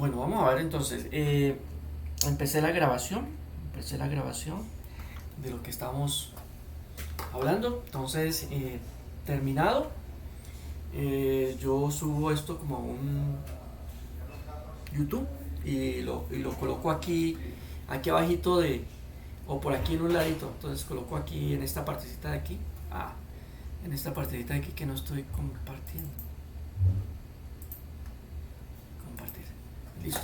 Bueno, vamos a ver entonces. Empecé la grabación. Empecé la grabación de lo que estamos hablando. Entonces, terminado. Yo subo esto como a un YouTube y lo coloco aquí abajito o por aquí en un ladito. Entonces coloco aquí en esta partecita de aquí. En esta partecita de aquí que no estoy compartiendo. Compartir. Listo.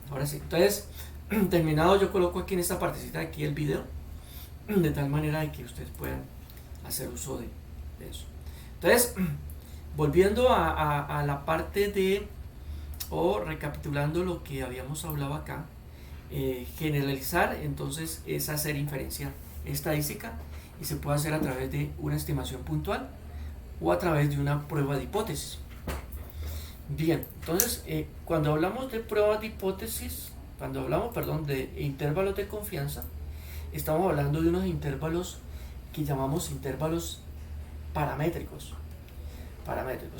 Ahora sí. Entonces, terminado, yo coloco aquí en esta partecita de aquí el video, de tal manera de que ustedes puedan hacer uso de eso. Entonces, volviendo a la parte o recapitulando lo que habíamos hablado acá, generalizar entonces es hacer inferencia estadística y se puede hacer a través de una estimación puntual o a través de una prueba de hipótesis. Bien, entonces cuando hablamos de pruebas de hipótesis, cuando hablamos, perdón, de intervalos de confianza, estamos hablando de unos intervalos que llamamos intervalos paramétricos.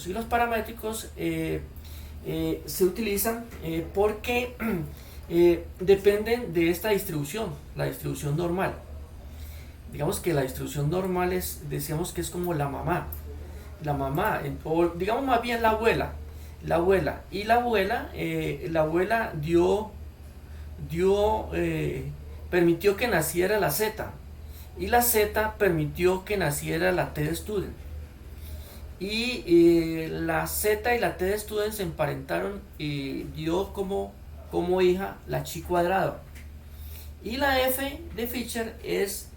Y los paramétricos se utilizan porque dependen de esta distribución, la distribución normal. Digamos que la distribución normal decíamos que es como la mamá, o digamos más bien la abuela. Y la abuela permitió que naciera la Z, y la Z permitió que naciera la T de student, y la Z y la T de student se emparentaron y dio como hija la chi cuadrado, y la F de Fisher es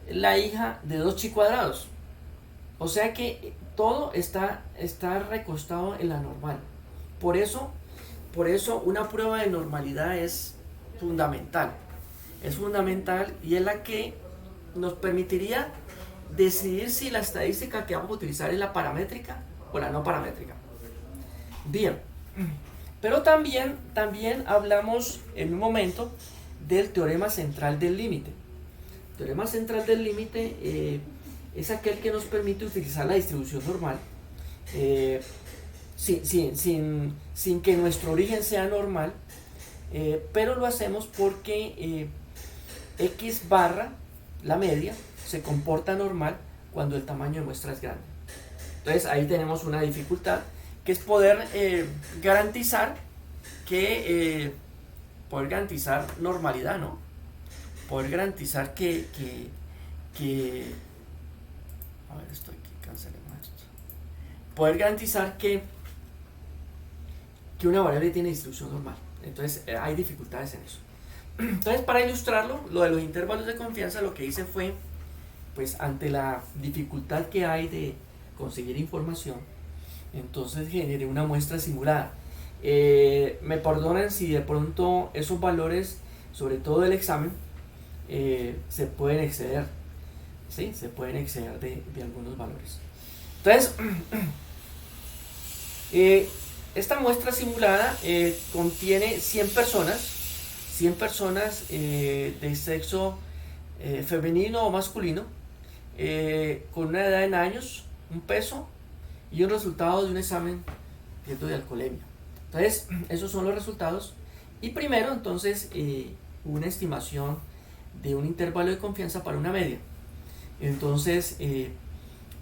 la hija de dos chi cuadrados. O sea que todo está recostado en la normal. Por eso una prueba de normalidad es fundamental. Es fundamental y es la que nos permitiría decidir si la estadística que vamos a utilizar es la paramétrica o la no paramétrica. Bien, pero también hablamos en un momento del teorema central del límite. El teorema central del límite es aquel que nos permite utilizar la distribución normal sin que nuestro origen sea normal, pero lo hacemos porque X barra, la media, se comporta normal cuando el tamaño de muestra es grande. Entonces ahí tenemos una dificultad, que es poder garantizar normalidad, ¿no? Poder garantizar que a ver, esto aquí, cancelemos esto. Poder garantizar que una variable tiene distribución normal. Entonces hay dificultades en eso. Entonces, para ilustrarlo, lo de los intervalos de confianza, lo que hice fue, pues ante la dificultad que hay de conseguir información, entonces generé una muestra simulada. Me perdonan si de pronto esos valores, sobre todo del examen, se pueden exceder. ¿Sí? Se pueden exceder de algunos valores. Entonces, esta muestra simulada contiene 100 personas de sexo femenino o masculino, con una edad en años, un peso y un resultado de un examen de alcoholemia. Entonces, esos son los resultados. Y primero, entonces, una estimación de un intervalo de confianza para una media. Entonces,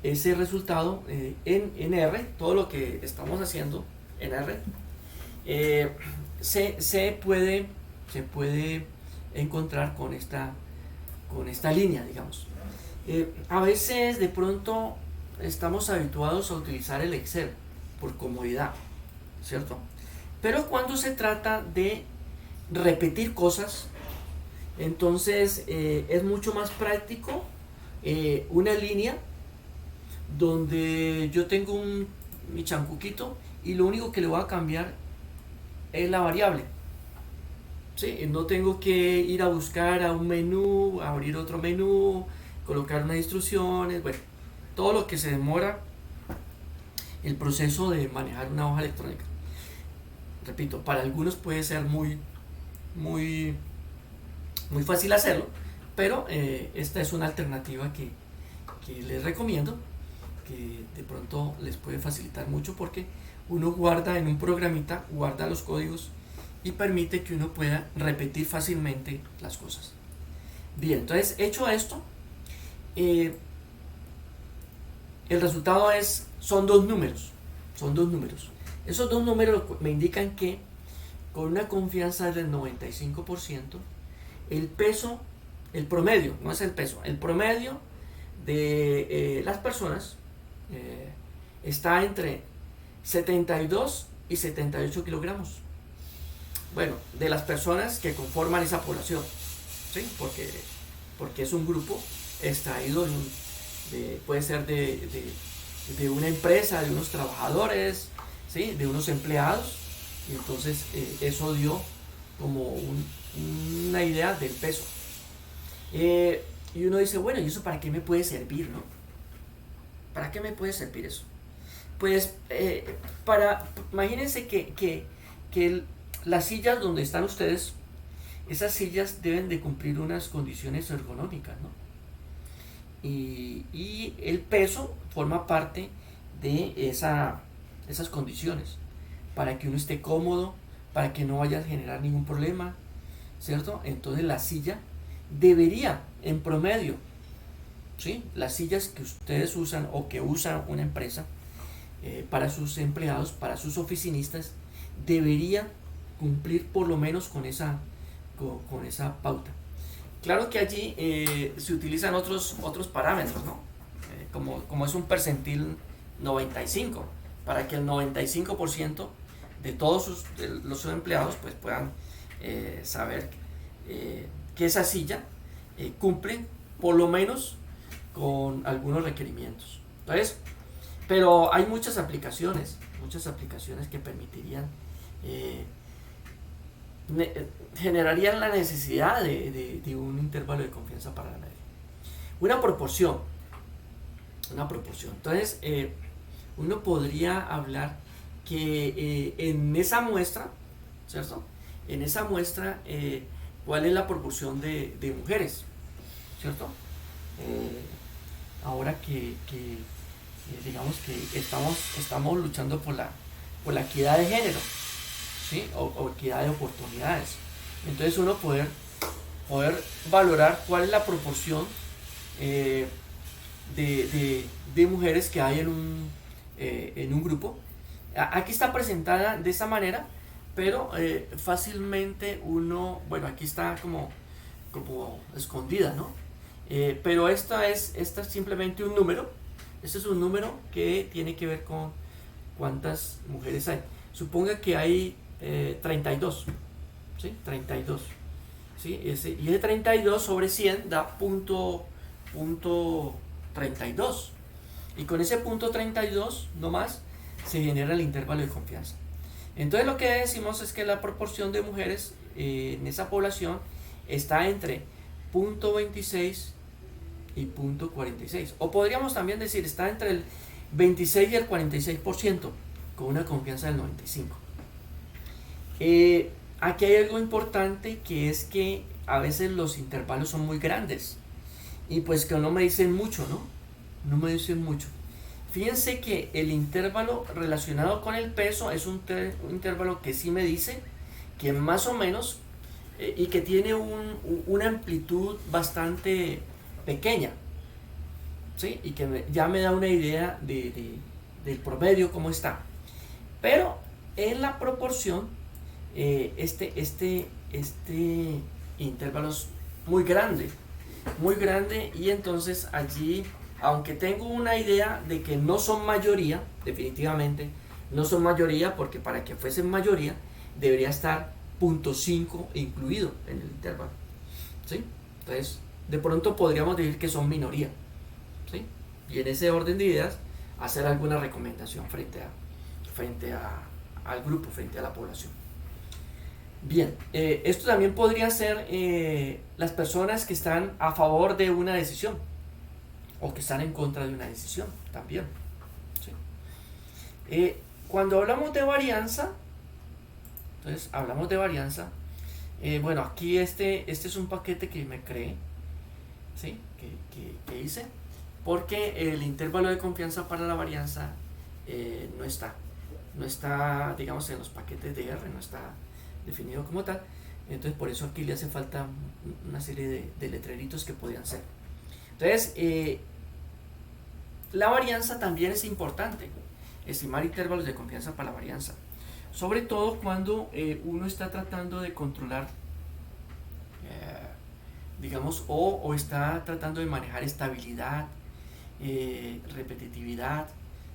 ese resultado en R, todo lo que estamos haciendo en R, se puede encontrar con esta línea, digamos. A veces de pronto estamos habituados a utilizar el Excel por comodidad, ¿cierto? Pero cuando se trata de repetir cosas, entonces es mucho más práctico una línea donde yo tengo mi chancuquito y lo único que le voy a cambiar es la variable. ¿Sí? No tengo que ir a buscar a un menú, abrir otro menú, colocar unas instrucciones, bueno, todo lo que se demora el proceso de manejar una hoja electrónica. Repito, para algunos puede ser muy fácil hacerlo, pero esta es una alternativa que les recomiendo, que de pronto les puede facilitar mucho, porque uno guarda en un programita, guarda los códigos y permite que uno pueda repetir fácilmente las cosas. Bien, entonces hecho esto, el resultado son dos números. Esos dos números me indican que con una confianza del 95%, el peso, el promedio, no es el peso, el promedio de las personas está entre 72 y 78 kilogramos. Bueno, de las personas que conforman esa población, ¿sí? Porque es un grupo extraído puede ser de una empresa, de unos trabajadores, ¿sí? De unos empleados, y entonces eso dio como una idea del peso. Y uno dice, bueno, ¿y eso para qué me puede servir, no? ¿Para qué me puede servir eso? Pues imagínense que las sillas donde están ustedes, esas sillas deben de cumplir unas condiciones ergonómicas, ¿no? Y el peso forma parte de esas condiciones, para que uno esté cómodo, para que no vaya a generar ningún problema, ¿cierto? Entonces la silla debería, en promedio, ¿sí? Las sillas que ustedes usan o que usa una empresa para sus empleados, para sus oficinistas, debería cumplir por lo menos con esa pauta. Claro que allí se utilizan otros parámetros, ¿no? Como es un percentil 95, para que el 95% de todos los empleados pues puedan saber que esa silla cumple por lo menos con algunos requerimientos. Entonces, pero hay muchas aplicaciones que permitirían, generarían la necesidad de un intervalo de confianza para la media. Una proporción. Entonces, uno podría hablar que en esa muestra, ¿cierto? En esa muestra, ¿cuál es la proporción de mujeres? ¿Cierto? Ahora que digamos que estamos luchando por la equidad de género, ¿sí? O equidad de oportunidades. Entonces uno poder valorar cuál es la proporción de mujeres que hay en un grupo. Aquí está presentada de esta manera, pero fácilmente bueno, aquí está como escondida, ¿no? Pero esta es simplemente un número. Este es un número que tiene que ver con cuántas mujeres hay. Suponga que hay 32, ¿sí? 32, ¿sí? Y ese 32 sobre 100 da punto 32. Y con ese punto 32 nomás se genera el intervalo de confianza. Entonces lo que decimos es que la proporción de mujeres en esa población está entre punto 26 y punto 46. O podríamos también decir, está entre el 26 y el 46%, con una confianza del 95%. Aquí hay algo importante, que es que a veces los intervalos son muy grandes y pues que no me dicen mucho, ¿no? No me dicen mucho. Fíjense que el intervalo relacionado con el peso es un intervalo que sí me dice que más o menos y que tiene una amplitud bastante pequeña, ¿sí? Y que ya me da una idea del promedio cómo está. Pero en la proporción este intervalo es muy grande, y entonces allí, aunque tengo una idea de que no son mayoría, definitivamente no son mayoría, porque para que fuesen mayoría debería estar 0.5 incluido en el intervalo, ¿sí? Entonces de pronto podríamos decir que son minoría, ¿sí? Y en ese orden de ideas hacer alguna recomendación frente al grupo, frente a la población. Bien, esto también podría ser las personas que están a favor de una decisión o que están en contra de una decisión también, ¿sí? Cuando hablamos de varianza, entonces hablamos de varianza, bueno, aquí este es un paquete que me creé, ¿sí? que hice, porque el intervalo de confianza para la varianza no está. no está, digamos, en los paquetes de R, no está definido como tal. Entonces por eso aquí le hace falta una serie de letreritos que podrían ser. Entonces la varianza también es importante, estimar intervalos de confianza para la varianza, sobre todo cuando uno está tratando de controlar, digamos, o está tratando de manejar estabilidad, repetitividad,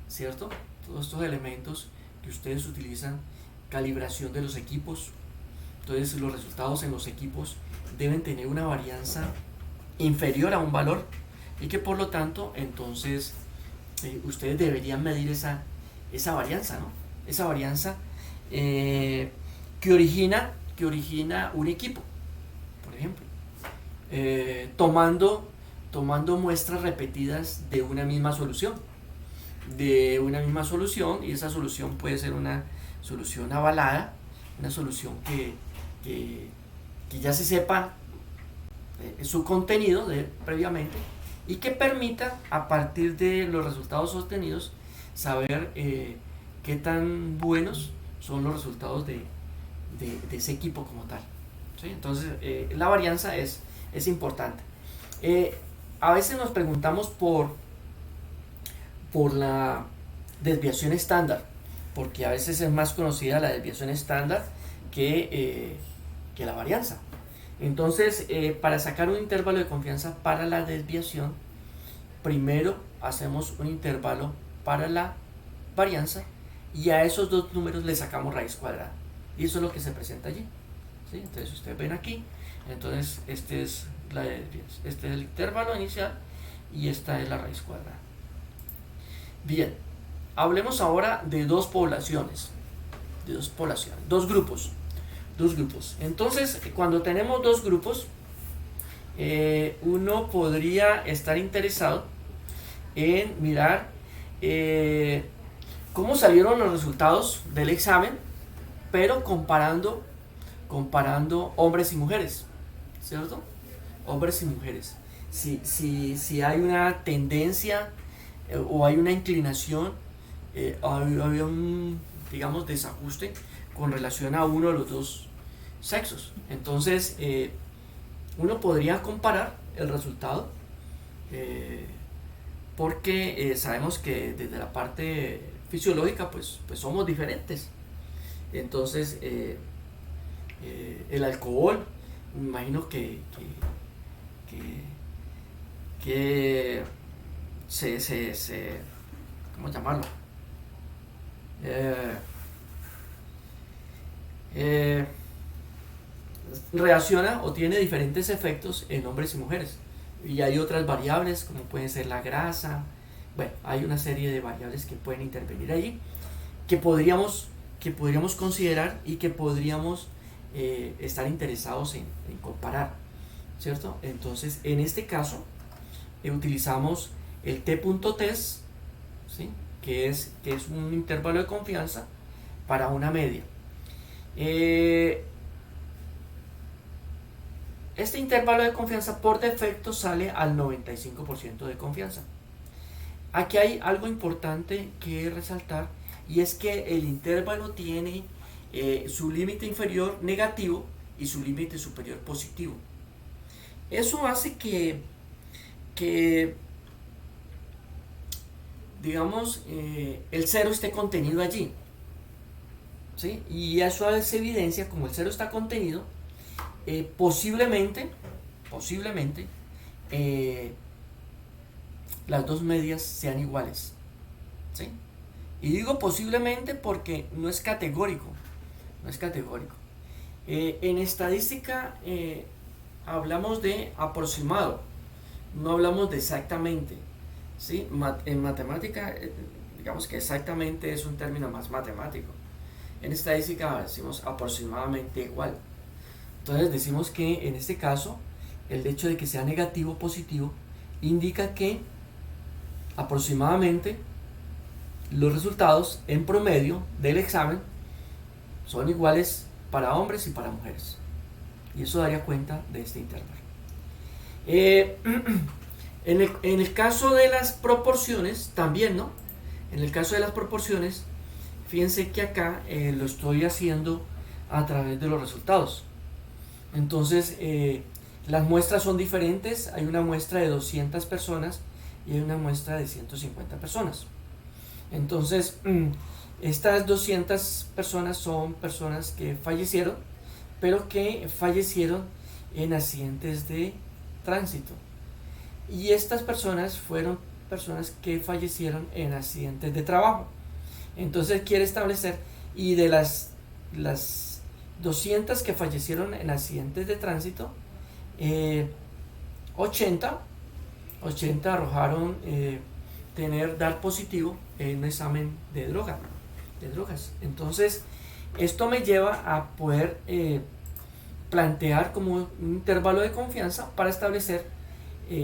¿cierto? Todos estos elementos que ustedes utilizan, calibración de los equipos. Entonces los resultados en los equipos deben tener una varianza inferior a un valor y que por lo tanto entonces ustedes deberían medir esa varianza, ¿no? Esa varianza que origina un equipo, por ejemplo, tomando muestras repetidas de una misma solución, y esa solución puede ser una solución avalada, una solución que ya se sepa su contenido previamente y que permita, a partir de los resultados sostenidos, saber qué tan buenos son los resultados de ese equipo como tal, ¿sí? Entonces la varianza es importante. A veces nos preguntamos por la desviación estándar, porque a veces es más conocida la desviación estándar que la varianza. Entonces, para sacar un intervalo de confianza para la desviación, primero hacemos un intervalo para la varianza y a esos dos números le sacamos raíz cuadrada. Y eso es lo que se presenta allí, ¿sí? Entonces, ustedes ven aquí, entonces este es el intervalo inicial y esta es la raíz cuadrada. Bien, hablemos ahora de dos poblaciones, dos grupos. Entonces, cuando tenemos dos grupos, uno podría estar interesado en mirar cómo salieron los resultados del examen, pero comparando hombres y mujeres, ¿cierto? Hombres y mujeres. Si hay una tendencia o hay una inclinación, había un, digamos, desajuste con relación a uno de los dos sexos. Entonces uno podría comparar el resultado porque sabemos que desde la parte fisiológica pues somos diferentes. Entonces el alcohol, me imagino que se ¿cómo llamarlo? Reacciona o tiene diferentes efectos en hombres y mujeres, y hay otras variables como pueden ser la grasa. Bueno, hay una serie de variables que pueden intervenir allí que podríamos considerar y que podríamos estar interesados en comparar, ¿cierto? Entonces en este caso utilizamos el t.test, ¿sí? que es un intervalo de confianza para una media. Este intervalo de confianza por defecto sale al 95% de confianza. Aquí hay algo importante que resaltar, y es que el intervalo tiene su límite inferior negativo y su límite superior positivo. Eso hace que digamos, el cero esté contenido allí, ¿sí? Y eso es evidencia, como el cero está contenido, posiblemente las dos medias sean iguales, ¿sí? Y digo posiblemente porque no es categórico. En estadística hablamos de aproximado, no hablamos de exactamente, ¿sí? En matemática digamos que exactamente es un término más matemático. En estadística decimos aproximadamente igual. Entonces decimos que en este caso el hecho de que sea negativo o positivo indica que aproximadamente los resultados en promedio del examen son iguales para hombres y para mujeres, y eso daría cuenta de este intervalo. En el caso de las proporciones también, ¿no? En el caso de las proporciones fíjense que acá lo estoy haciendo a través de los resultados. Entonces, las muestras son diferentes. Hay una muestra de 200 personas y hay una muestra de 150 personas. Entonces, estas 200 personas son personas que fallecieron, pero que fallecieron en accidentes de tránsito. Y estas personas fueron personas que fallecieron en accidentes de trabajo. Entonces quiere establecer, y de las 200 que fallecieron en accidentes de tránsito, 80 arrojaron dar positivo en un examen de drogas. Entonces esto me lleva a poder plantear como un intervalo de confianza para establecer,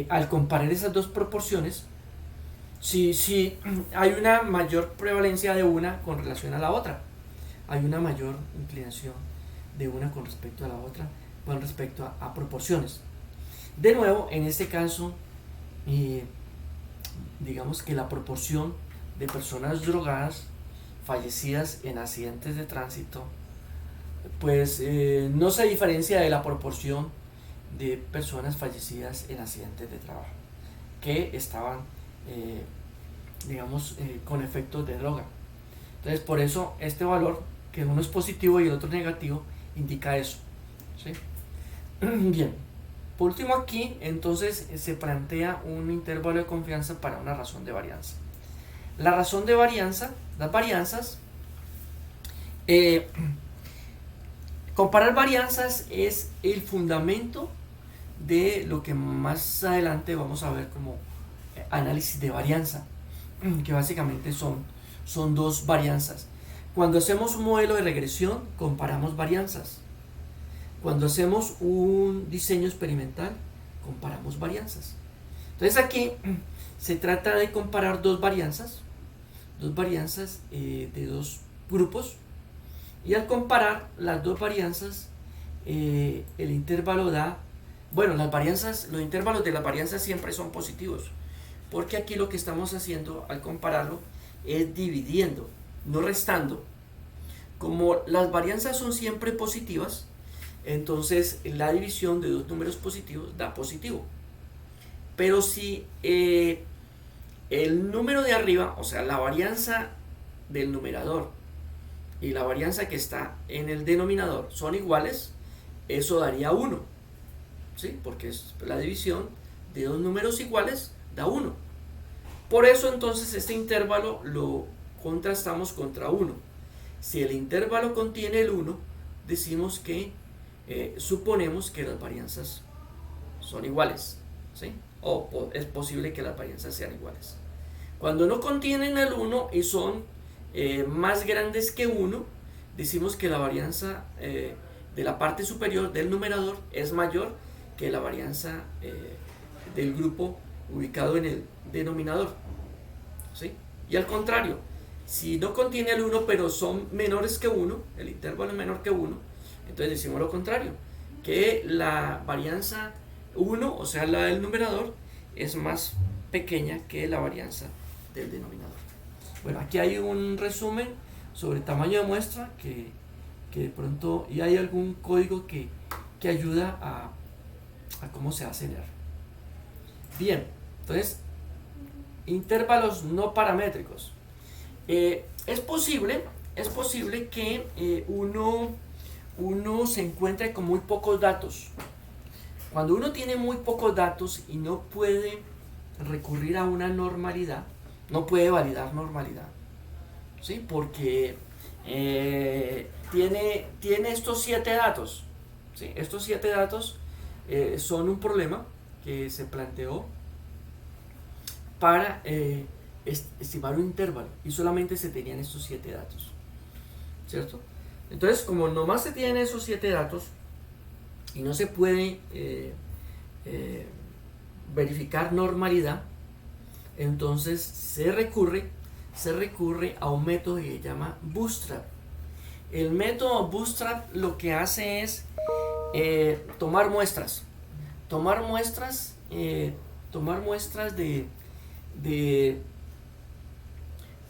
al comparar esas dos proporciones, si hay una mayor prevalencia de una con relación a la otra, hay una mayor inclinación de una con respecto a la otra, con respecto a proporciones. De nuevo, en este caso, digamos que la proporción de personas drogadas fallecidas en accidentes de tránsito, pues no se diferencia de la proporción de personas fallecidas en accidentes de trabajo que estaban con efectos de droga. Entonces, por eso este valor, que uno es positivo y el otro negativo, indica eso, ¿sí? Bien, por último aquí entonces se plantea un intervalo de confianza para una razón de varianza. La razón de varianza, las varianzas, comparar varianzas es el fundamento de lo que más adelante vamos a ver como análisis de varianza, que básicamente son dos varianzas. Cuando hacemos un modelo de regresión, comparamos varianzas. Cuando hacemos un diseño experimental, comparamos varianzas. Entonces aquí se trata de comparar dos varianzas de dos grupos, y al comparar las dos varianzas, el intervalo da, bueno, los intervalos de las varianzas siempre son positivos, porque aquí lo que estamos haciendo al compararlo es dividiendo, no restando. Como las varianzas son siempre positivas, entonces la división de dos números positivos da positivo. Pero si el número de arriba, o sea, la varianza del numerador y la varianza que está en el denominador son iguales, eso daría 1, ¿sí? Porque es la división de dos números iguales da 1. Por eso entonces este intervalo lo contrastamos contra 1. Si el intervalo contiene el 1, decimos que suponemos que las varianzas son iguales, ¿sí? O es posible que las varianzas sean iguales. Cuando no contienen el 1 y son más grandes que 1, decimos que la varianza de la parte superior del numerador es mayor que la varianza del grupo ubicado en el denominador, ¿sí? Y al contrario, si no contiene el 1 pero son menores que 1, el intervalo es menor que 1, entonces decimos lo contrario, que la varianza 1, o sea la del numerador, es más pequeña que la varianza del denominador. Bueno, aquí hay un resumen sobre tamaño de muestra que de pronto, y hay algún código que ayuda a cómo se hace leer. Bien, entonces, intervalos no paramétricos. Es posible que uno se encuentre con muy pocos datos. Cuando uno tiene muy pocos datos y no puede recurrir a una normalidad, no puede validar normalidad, ¿sí? Porque tiene estos 7 datos, ¿sí? Estos 7 datos son un problema que se planteó para estimar un intervalo, y solamente se tenían estos 7 datos, ¿cierto? Entonces, como nomás se tienen esos 7 datos y no se puede verificar normalidad, entonces se recurre a un método que se llama Bootstrap. El método Bootstrap lo que hace es tomar muestras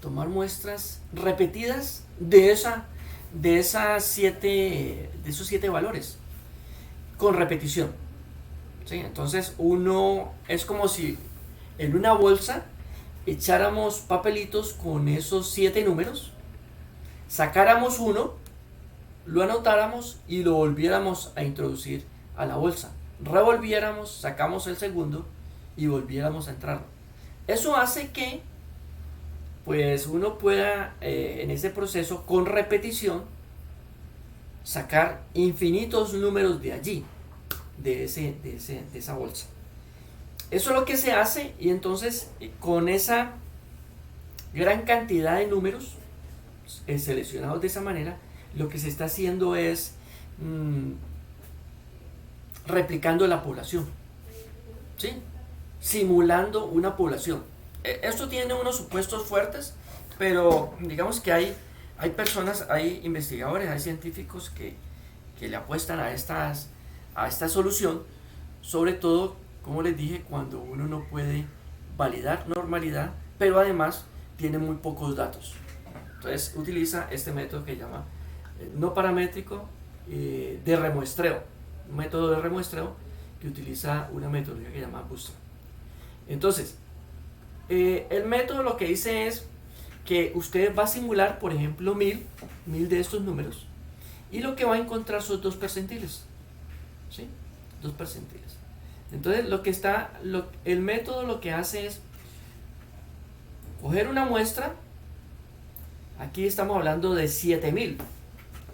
tomar muestras repetidas de esos 7 valores, con repetición. ¿Sí? Entonces uno es como si en una bolsa echáramos papelitos con esos 7 números, sacáramos uno, lo anotáramos y lo volviéramos a introducir a la bolsa. Revolviéramos, sacamos el segundo y volviéramos a entrar. Eso hace que pues uno pueda en ese proceso, con repetición, sacar infinitos números de allí, de esa bolsa. Eso es lo que se hace, y entonces con esa gran cantidad de números seleccionados de esa manera, lo que se está haciendo es replicando la población, ¿sí? Simulando una población. Esto tiene unos supuestos fuertes, pero digamos que hay personas, hay investigadores, hay científicos que le apuestan a esta solución, sobre todo, como les dije, cuando uno no puede validar normalidad, pero además tiene muy pocos datos. Entonces utiliza este método que llama no paramétrico de remuestreo, un método de remuestreo que utiliza una metodología que se llama Bootstrap. Entonces, el método lo que dice es que usted va a simular, por ejemplo, 1000 de estos números, y lo que va a encontrar son 2 percentiles, ¿sí? 2 percentiles. Entonces el método lo que hace es coger una muestra, aquí estamos hablando de 7000,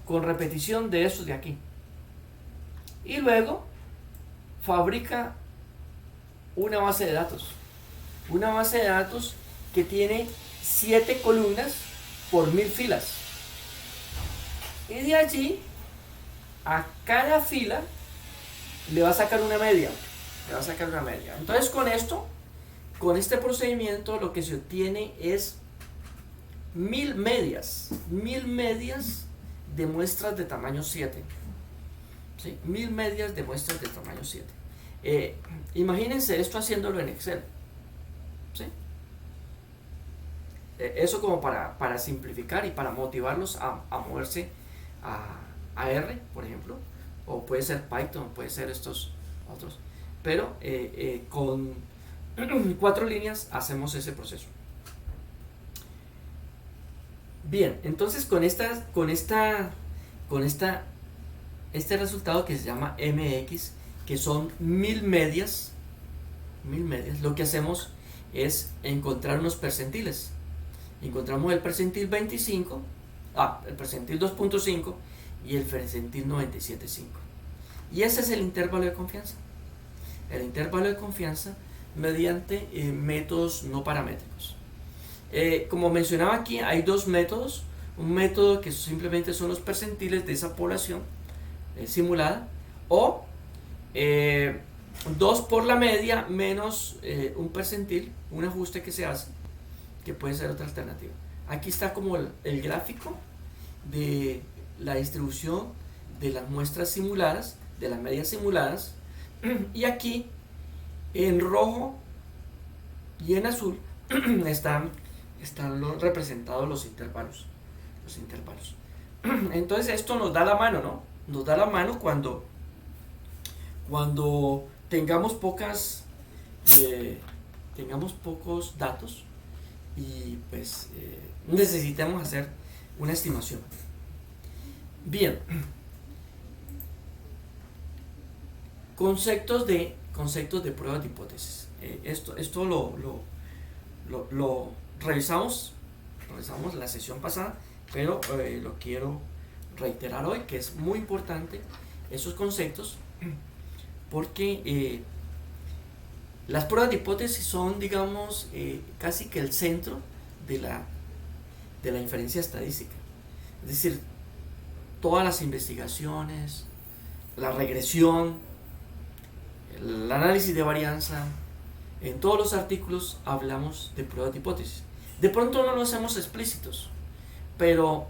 con repetición de estos de aquí, y luego fabrica una base de datos, que tiene 7 columnas por 1000 filas, y de allí a cada fila le va a sacar una media. Entonces con este procedimiento lo que se obtiene es 1000 medias de muestras de tamaño 7, ¿sí? 1000 medias de muestras de tamaño 7. Imagínense esto haciéndolo en Excel, ¿sí? Eso como para simplificar y para motivarlos a moverse a R, por ejemplo, o puede ser Python, puede ser estos otros, pero con 4 líneas hacemos ese proceso. Bien, entonces con este resultado que se llama MX, que son 1000 medias, lo que hacemos es encontrar unos percentiles. Encontramos el percentil 25, el percentil 2.5 y el percentil 97.5. Y ese es el intervalo de confianza. El intervalo de confianza mediante métodos no paramétricos. Como mencionaba aquí, hay 2 métodos. Un método que simplemente son los percentiles de esa población simulada, o 2 por la media menos un percentil, un ajuste que se hace, que puede ser otra alternativa. Aquí está como el gráfico de la distribución de las muestras simuladas, de las medias simuladas, y aquí en rojo y en azul están representados los intervalos. Entonces esto nos da la mano, ¿no? Nos da la mano cuando tengamos pocos datos y pues necesitamos hacer una estimación. Bien, conceptos de pruebas de hipótesis. Esto lo revisamos la sesión pasada, pero lo quiero reiterar hoy, que es muy importante esos conceptos, porque las pruebas de hipótesis son, digamos, casi que el centro de la inferencia estadística. Es decir, todas las investigaciones, la regresión, el análisis de varianza, en todos los artículos hablamos de pruebas de hipótesis. De pronto no lo hacemos explícitos, pero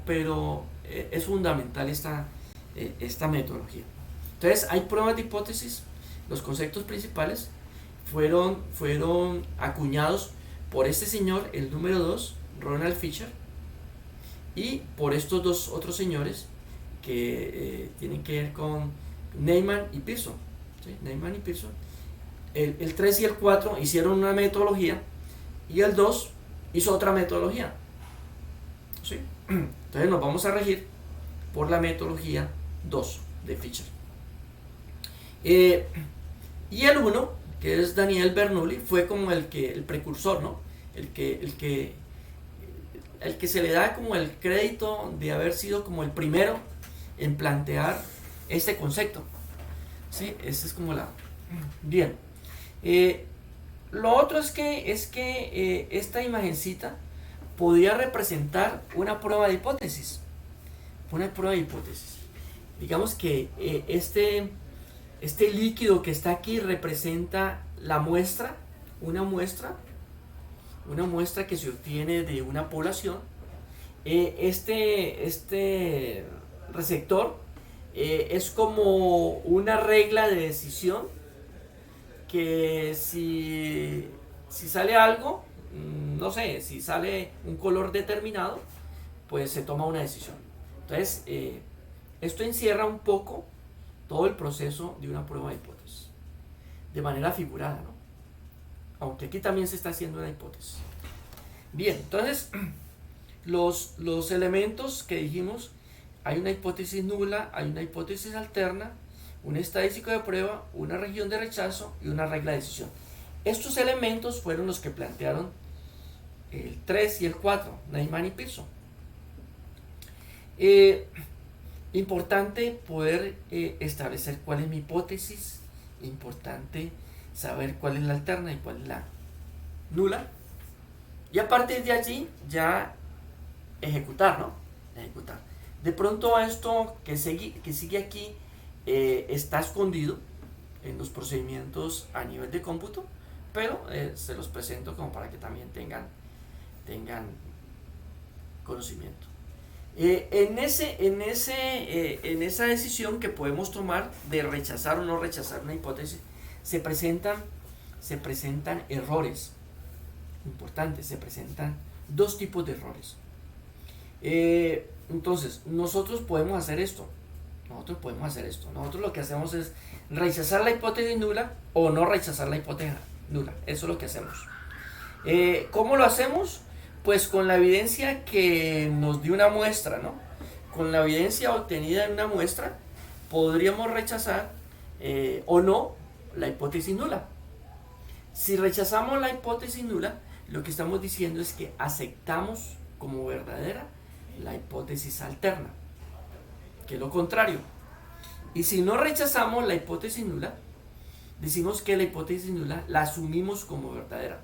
es fundamental esta metodología. Entonces hay pruebas de hipótesis. Los conceptos principales fueron acuñados por este señor, el número 2, Ronald Fisher, y por estos dos otros señores que tienen que ver con Neyman y Pearson. ¿Sí? Neyman y Pearson. El 3 y el 4 hicieron una metodología y el 2 hizo otra metodología. ¿Sí? Entonces nos vamos a regir por la metodología 2 de Fisher. Y el 1, que es Daniel Bernoulli, fue como el precursor, ¿no? El que se le da como el crédito de haber sido como el primero en plantear este concepto. ¿Sí? Esa es como la... Bien. Lo otro es que esta imagencita podría representar una prueba de hipótesis. Una prueba de hipótesis. Digamos que este líquido que está aquí representa la muestra, una muestra que se obtiene de una población. Este receptor es como una regla de decisión que si sale algo, no sé, si sale un color determinado, pues se toma una decisión. Entonces, esto encierra un poco todo el proceso de una prueba de hipótesis, de manera figurada, ¿no? Aunque aquí también se está haciendo una hipótesis. Bien, entonces, los elementos que dijimos, hay una hipótesis nula, hay una hipótesis alterna, un estadístico de prueba, una región de rechazo y una regla de decisión. Estos elementos fueron los que plantearon el 3 y el 4, Neyman y Pearson. Importante poder establecer cuál es mi hipótesis, importante saber cuál es la alterna y cuál es la nula, y a partir de allí ya ejecutar, ¿no? Ejecutar. De pronto esto que sigue aquí está escondido en los procedimientos a nivel de cómputo, pero se los presento como para que también tengan conocimiento. En esa decisión que podemos tomar de rechazar o no rechazar una hipótesis, se presentan errores importantes, se presentan dos tipos de errores. Entonces, nosotros podemos hacer esto. Nosotros lo que hacemos es rechazar la hipótesis nula o no rechazar la hipótesis nula. Eso es lo que hacemos. ¿Cómo lo hacemos? Pues con la evidencia que nos dio una muestra, ¿no? Con la evidencia obtenida en una muestra, podríamos rechazar o no la hipótesis nula. Si rechazamos la hipótesis nula, lo que estamos diciendo es que aceptamos como verdadera la hipótesis alterna, que es lo contrario. Y si no rechazamos la hipótesis nula, decimos que la hipótesis nula la asumimos como verdadera.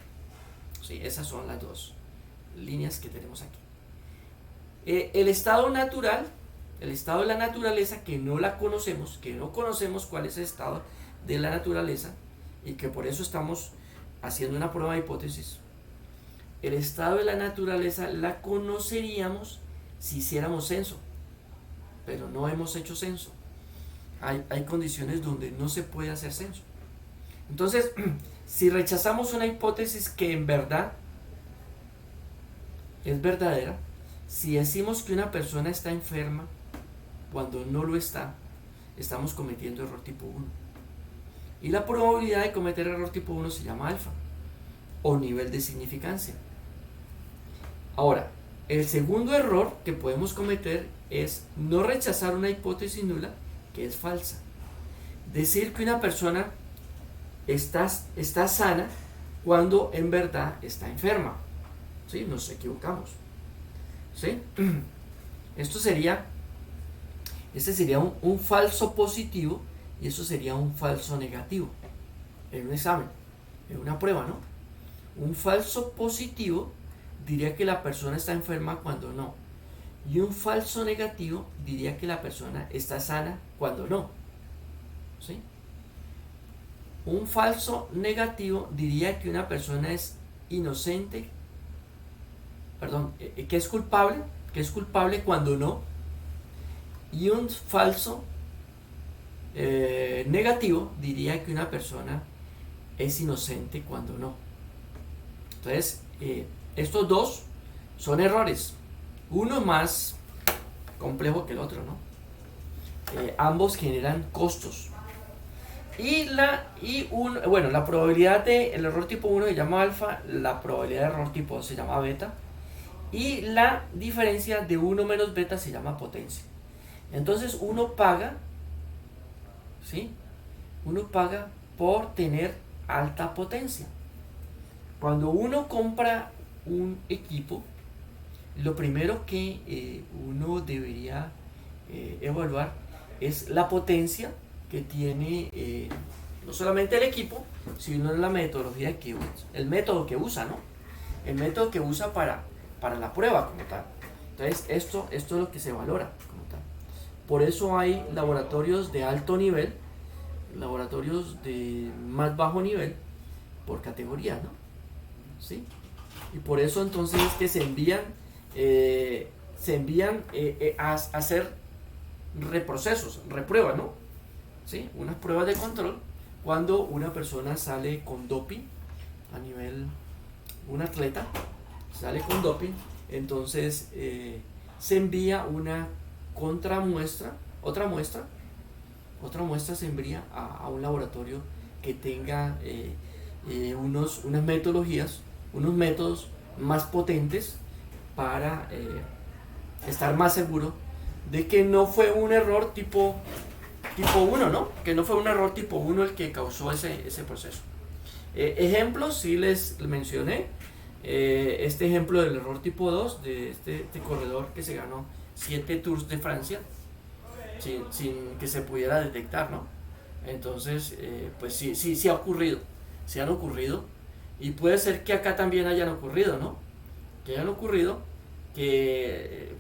Sí, esas son las dos líneas que tenemos aquí. El estado natural, el estado de la naturaleza, que no la conocemos, que no conocemos cuál es el estado de la naturaleza y que por eso estamos haciendo una prueba de hipótesis. El estado de la naturaleza la conoceríamos si hiciéramos censo, pero no hemos hecho censo. Hay condiciones donde no se puede hacer censo. Entonces, si rechazamos una hipótesis que en verdad es verdadera, si decimos que una persona está enferma cuando no lo está, estamos cometiendo error tipo 1. Y la probabilidad de cometer error tipo 1 se llama alfa, o nivel de significancia. Ahora, el segundo error que podemos cometer es no rechazar una hipótesis nula que es falsa. Decir que una persona está sana cuando en verdad está enferma. ¿Sí? Nos equivocamos. ¿Sí? Este sería un falso positivo y eso sería un falso negativo en un examen, en una prueba, ¿no? Un falso positivo diría que la persona está enferma cuando no, y un falso negativo diría que la persona está sana cuando no. ¿Sí? Un falso negativo diría que una persona es inocente, que es culpable cuando no, y un falso negativo diría que una persona es inocente cuando no. Entonces, estos dos son errores. Uno más complejo que el otro, ¿no? Ambos generan costos. Bueno, la probabilidad del error tipo 1 se llama alfa, la probabilidad de error tipo 2 se llama beta, y la diferencia de 1 menos beta se llama potencia. Entonces uno paga, ¿sí? Uno paga por tener alta potencia. Cuando uno compra un equipo, lo primero que uno debería evaluar es la potencia que tiene no solamente el equipo, sino la metodología que usa, el método que usa, ¿no? El método que usa para la prueba como tal. Entonces esto es lo que se valora como tal. Por eso hay laboratorios de alto nivel, laboratorios de más bajo nivel, por categoría, ¿no? ¿Sí? Y por eso entonces es que se envían a hacer reprocesos, repruebas, ¿no? ¿Sí? Unas pruebas de control cuando una persona sale con doping a nivel, un atleta sale con doping, entonces se envía una contramuestra, otra muestra se envía a un laboratorio que tenga unas metodologías, unos métodos más potentes para estar más seguro de que no fue un error tipo 1, ¿no? Que no fue un error tipo 1 el que causó ese proceso. Ejemplos, sí les mencioné. Este ejemplo del error tipo 2 de este corredor que se ganó 7 Tours de Francia sin que se pudiera detectar, ¿no? Entonces, pues sí ha ocurrido. Sí han ocurrido. Y puede ser que acá también hayan ocurrido, ¿no? Que hayan ocurrido que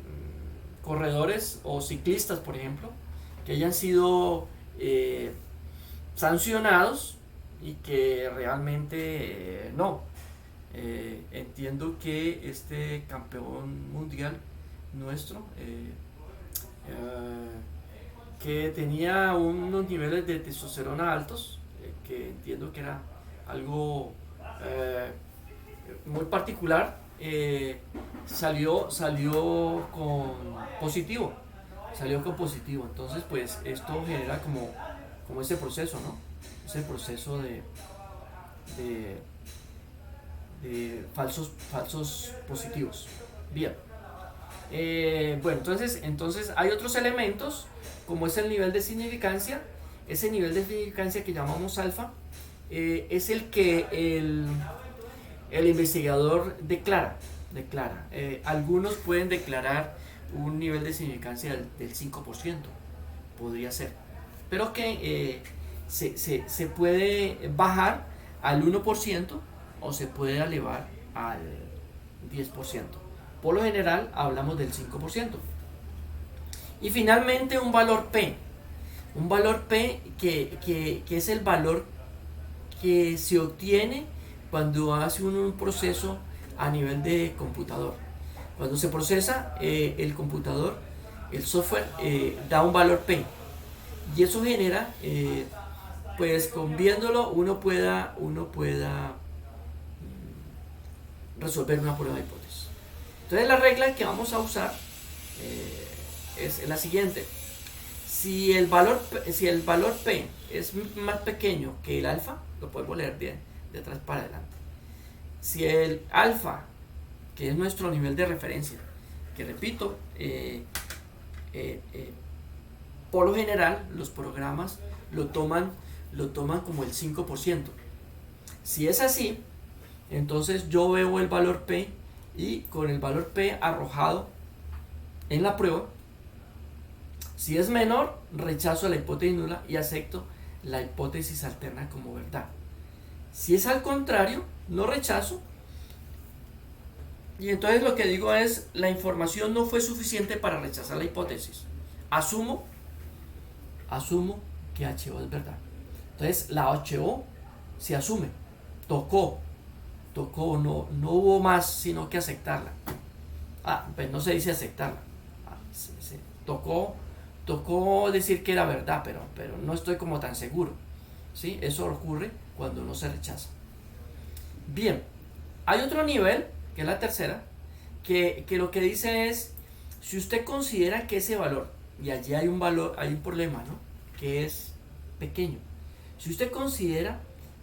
corredores o ciclistas, por ejemplo, que hayan sido sancionados y que realmente no. Entiendo que este campeón mundial nuestro, que tenía unos niveles de testosterona altos, que entiendo que era algo muy particular, salió con positivo. Entonces pues esto genera como ese proceso, ¿no? Ese proceso de falsos positivos. Bien. Bueno, entonces hay otros elementos como es el nivel de significancia. Ese nivel de significancia que llamamos alfa es el que el investigador declara. Algunos pueden declarar un nivel de significancia del 5%, podría ser, pero que se puede bajar al 1% o se puede elevar al 10%. Por lo general hablamos del 5%. Y finalmente un valor P. Un valor P que es el valor que se obtiene cuando hace un proceso a nivel de computador. Cuando se procesa el computador, el software da un valor P. Y eso genera, pues con viéndolo uno pueda resolver una prueba de hipótesis. Entonces la regla que vamos a usar es la siguiente. Si el valor P es más pequeño que el alfa, lo podemos leer bien de atrás para adelante. Si el alfa, que es nuestro nivel de referencia, que repito, por lo general los programas lo toman como el 5%. Si es así, entonces yo veo el valor P y con el valor P arrojado en la prueba, si es menor, rechazo la hipótesis nula y acepto la hipótesis alterna como verdad. Si es al contrario, no rechazo. Y entonces lo que digo es, la información no fue suficiente para rechazar la hipótesis. Asumo que HO es verdad. Entonces la HO se asume. Tocó, no hubo más sino que aceptarla. Pues no se dice aceptarla. Tocó decir que era verdad, pero no estoy como tan seguro. ¿Sí? Eso ocurre cuando no se rechaza. Bien, hay otro nivel, que es la tercera, que lo que dice es, si usted considera que ese valor, y allí hay un valor, hay un problema, ¿no? Que es pequeño. Si usted considera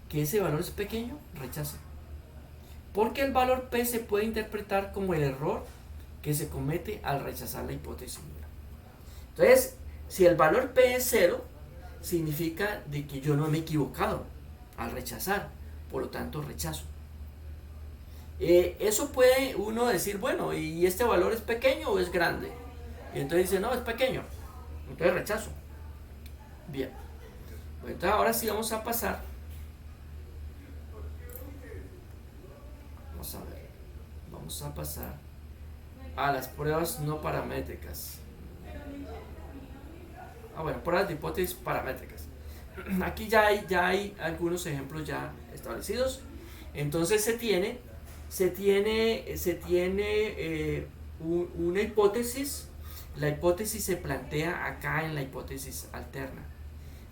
que ese valor es pequeño, rechace. Porque el valor P se puede interpretar como el error que se comete al rechazar la hipótesis nula. Entonces, si el valor P es 0, significa de que yo no me he equivocado al rechazar, por lo tanto rechazo. Eso puede uno decir, bueno, ¿y este valor es pequeño o es grande? Y entonces dice, no, es pequeño, entonces rechazo. Bien, pues entonces ahora sí vamos a pasar. Vamos a ver, vamos a pasar a las pruebas no paramétricas. Bueno, pruebas de hipótesis paramétricas. Aquí ya hay algunos ejemplos ya establecidos. Entonces se tiene una hipótesis. La hipótesis se plantea acá en la hipótesis alterna.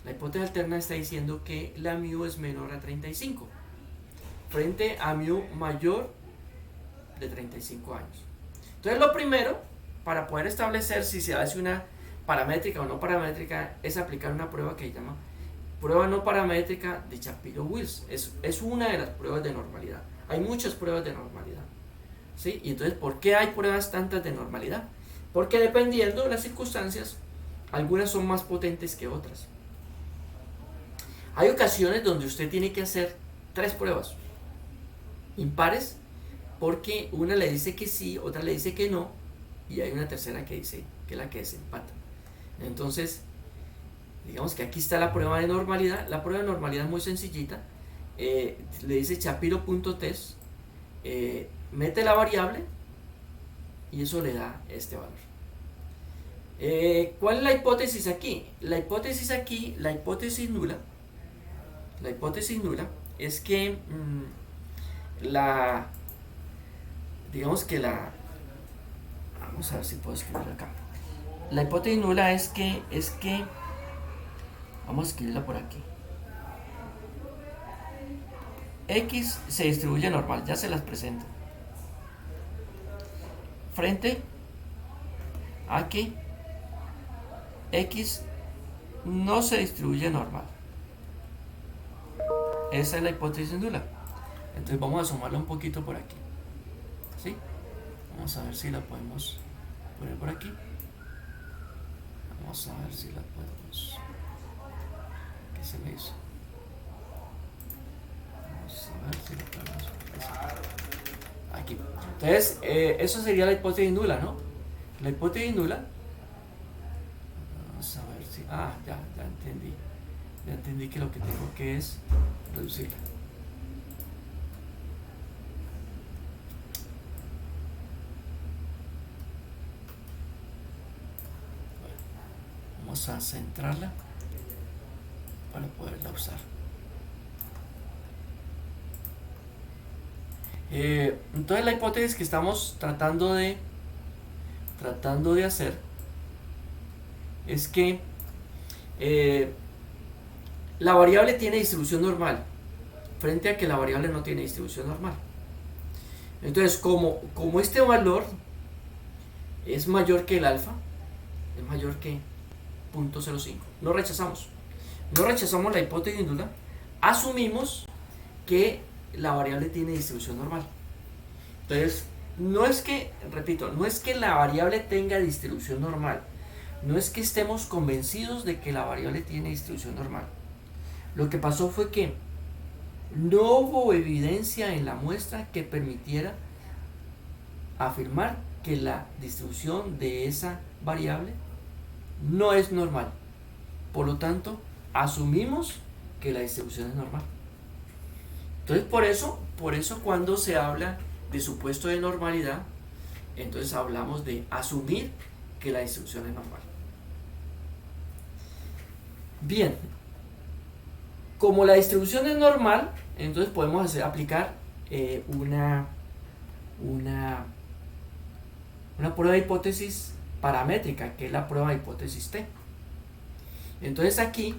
La hipótesis alterna está diciendo que la mu es menor a 35 frente a mu mayor de 35 años. Entonces lo primero, para poder establecer si se hace una paramétrica o no paramétrica, es aplicar una prueba que se llama prueba no paramétrica de Shapiro-Wills. Es una de las pruebas de normalidad. Hay muchas pruebas de normalidad, ¿sí? Y entonces, ¿por qué hay pruebas tantas de normalidad? Porque dependiendo de las circunstancias, algunas son más potentes que otras. Hay ocasiones donde usted tiene que hacer 3 pruebas impares, porque una le dice que sí, otra le dice que no, y hay una tercera que dice que es la que desempata. Entonces, digamos que aquí está la prueba de normalidad. La prueba de normalidad es muy sencillita. Le dice Shapiro.test, mete la variable y eso le da este valor. ¿Cuál es la hipótesis aquí? La hipótesis nula es que vamos a ver si puedo escribirla acá. La hipótesis nula es que vamos a escribirla por aquí. X se distribuye normal, ya se las presento. Frente a que X no se distribuye normal. Esa es la hipótesis nula. Entonces vamos a sumarla un poquito por aquí. ¿Sí? Vamos a ver si la podemos poner por aquí. Vamos a ver si la podemos. ¿Qué se me hizo? Vamos a ver si la podemos. Aquí. Entonces, eso sería la hipótesis nula, ¿no? La hipótesis nula. Vamos a ver si. Ya entendí. Ya entendí que lo que tengo que es reducirla. Vamos a centrarla para poderla usar. Entonces la hipótesis que estamos tratando de hacer es que la variable tiene distribución normal frente a que la variable no tiene distribución normal. Entonces como este valor es mayor que el alfa, es mayor que 0.05, no rechazamos la hipótesis nula, asumimos que la variable tiene distribución normal. Entonces, no es que la variable tenga distribución normal, no es que estemos convencidos de que la variable tiene distribución normal. Lo que pasó fue que no hubo evidencia en la muestra que permitiera afirmar que la distribución de esa variable no es normal. Por lo tanto, asumimos que la distribución es normal. Entonces, por eso cuando se habla de supuesto de normalidad, entonces hablamos de asumir que la distribución es normal. Bien, como la distribución es normal, entonces podemos aplicar una prueba de hipótesis paramétrica, que es la prueba de hipótesis T. Entonces aquí,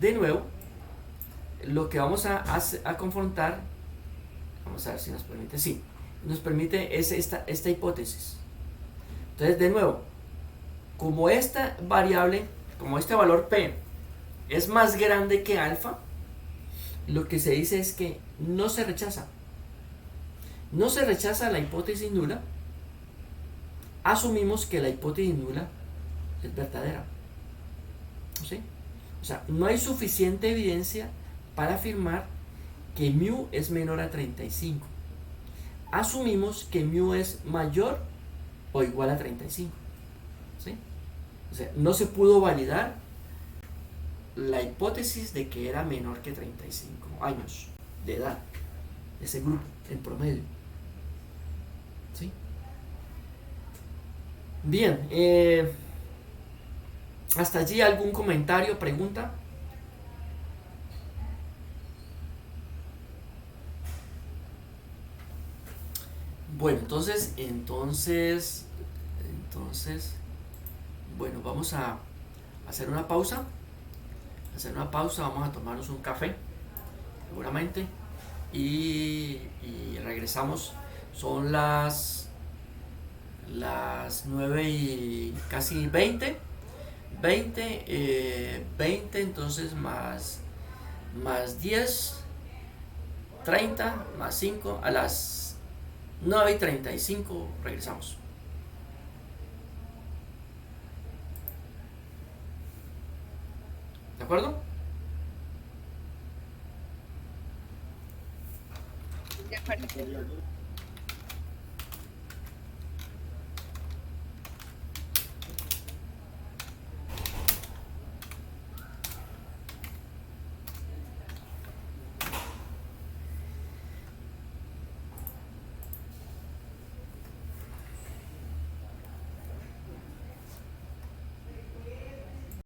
de nuevo, lo que vamos a confrontar, vamos a ver si nos permite, sí, nos permite esta hipótesis. Entonces, de nuevo, como esta variable, como este valor P es más grande que alfa, lo que se dice es que no se rechaza. No se rechaza la hipótesis nula. Asumimos que la hipótesis nula es verdadera. ¿Sí? O sea, no hay suficiente evidencia para afirmar que mu es menor a 35. Asumimos que mu es mayor o igual a 35. ¿Sí? O sea, no se pudo validar la hipótesis de que era menor que 35 años de edad, ese grupo en promedio. ¿Sí? Bien, hasta allí algún comentario, pregunta. Bueno, entonces, bueno, vamos a hacer una pausa. Vamos a tomarnos un café, seguramente, y regresamos. Son las 9 y casi 20, entonces más 10, 30, más 5, a las 9:35 regresamos. ¿De acuerdo? De acuerdo.